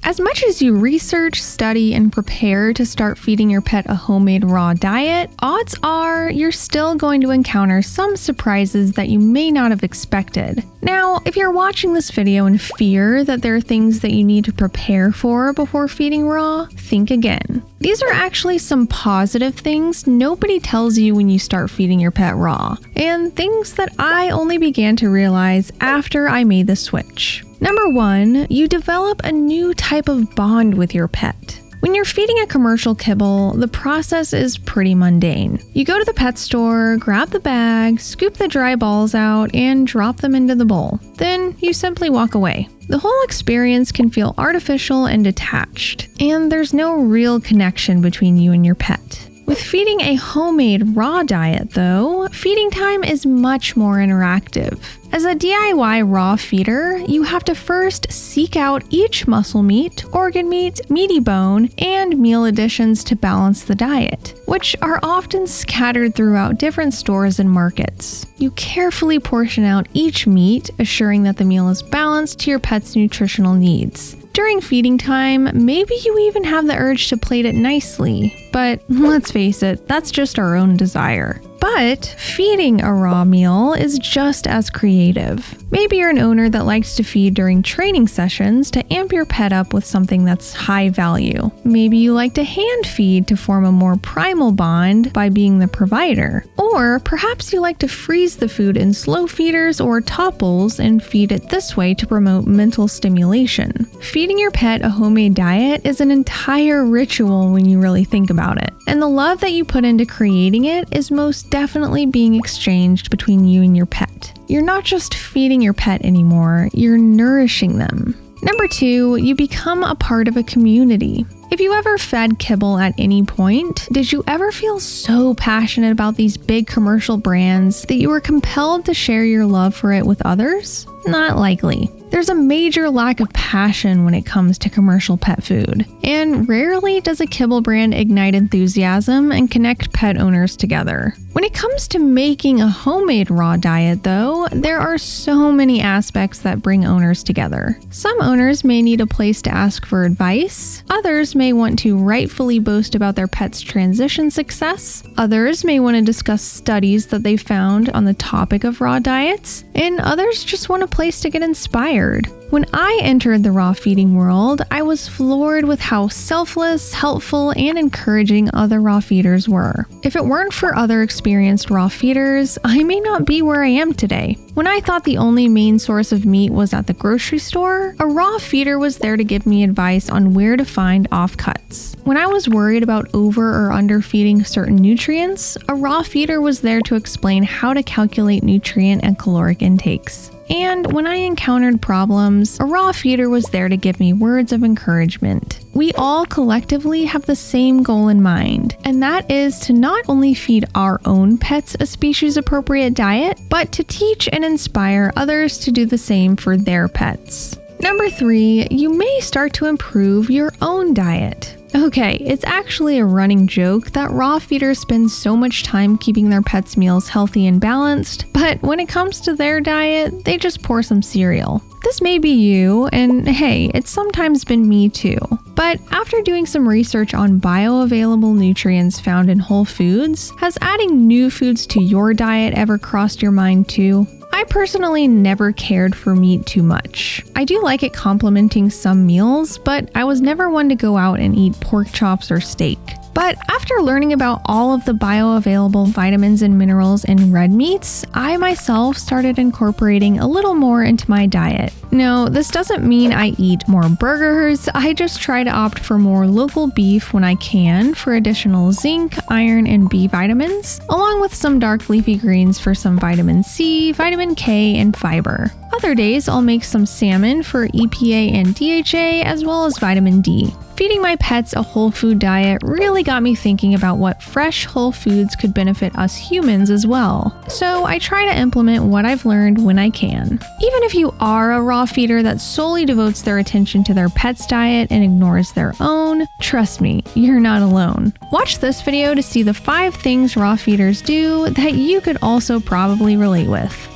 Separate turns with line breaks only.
As much as you research, study, and prepare to start feeding your pet a homemade raw diet, odds are you're still going to encounter some surprises that you may not have expected. Now, if you're watching this video in fear that there are things that you need to prepare for before feeding raw, think again. These are actually some positive things nobody tells you when you start feeding your pet raw, and things that I only began to realize after I made the switch. Number 1, you develop a new type of bond with your pet. When you're feeding a commercial kibble, the process is pretty mundane. You go to the pet store, grab the bag, scoop the dry balls out, and drop them into the bowl. Then you simply walk away. The whole experience can feel artificial and detached, and there's no real connection between you and your pet. With feeding a homemade raw diet, though, feeding time is much more interactive. As a DIY raw feeder, you have to first seek out each muscle meat, organ meat, meaty bone, and meal additions to balance the diet, which are often scattered throughout different stores and markets. You carefully portion out each meat, assuring that the meal is balanced to your pet's nutritional needs. During feeding time, maybe you even have the urge to plate it nicely, but let's face it, that's just our own desire. But feeding a raw meal is just as creative. Maybe you're an owner that likes to feed during training sessions to amp your pet up with something that's high value. Maybe you like to hand feed to form a more primal bond by being the provider. Or perhaps you like to freeze the food in slow feeders or top bowls and feed it this way to promote mental stimulation. Feeding your pet a homemade diet is an entire ritual when you really think about it. And the love that you put into creating it is most definitely being exchanged between you and your pet. You're not just feeding your pet anymore, you're nourishing them. Number 2, you become a part of a community. If you ever fed kibble at any point, did you ever feel so passionate about these big commercial brands that you were compelled to share your love for it with others? Not likely. There's a major lack of passion when it comes to commercial pet food, and rarely does a kibble brand ignite enthusiasm and connect pet owners together. When it comes to making a homemade raw diet, though, there are so many aspects that bring owners together. Some owners may need a place to ask for advice, others may want to rightfully boast about their pet's transition success, others may want to discuss studies that they found on the topic of raw diets, and others just want a place to get inspired. When I entered the raw feeding world, I was floored with how selfless, helpful, and encouraging other raw feeders were. If it weren't for other experienced raw feeders, I may not be where I am today. When I thought the only main source of meat was at the grocery store, a raw feeder was there to give me advice on where to find offcuts. When I was worried about over or under feeding certain nutrients, a raw feeder was there to explain how to calculate nutrient and caloric intakes. And when I encountered problems, a raw feeder was there to give me words of encouragement. We all collectively have the same goal in mind, and that is to not only feed our own pets a species-appropriate diet, but to teach and inspire others to do the same for their pets. Number 3, you may start to improve your own diet. Okay, it's actually a running joke that raw feeders spend so much time keeping their pets' meals healthy and balanced, but when it comes to their diet, they just pour some cereal. This may be you, and hey, it's sometimes been me too. But after doing some research on bioavailable nutrients found in whole foods, has adding new foods to your diet ever crossed your mind too? I personally never cared for meat too much. I do like it complementing some meals, but I was never one to go out and eat pork chops or steak. But after learning about all of the bioavailable vitamins and minerals in red meats, I myself started incorporating a little more into my diet. No, this doesn't mean I eat more burgers, I just try to opt for more local beef when I can for additional zinc, iron, and B vitamins, along with some dark leafy greens for some vitamin C, vitamin K, and fiber. Other days, I'll make some salmon for EPA and DHA, as well as vitamin D. Feeding my pets a whole food diet really got me thinking about what fresh whole foods could benefit us humans as well. So I try to implement what I've learned when I can. Even if you are a raw feeder that solely devotes their attention to their pet's diet and ignores their own, trust me, you're not alone. Watch this video to see the 5 things raw feeders do that you could also probably relate with.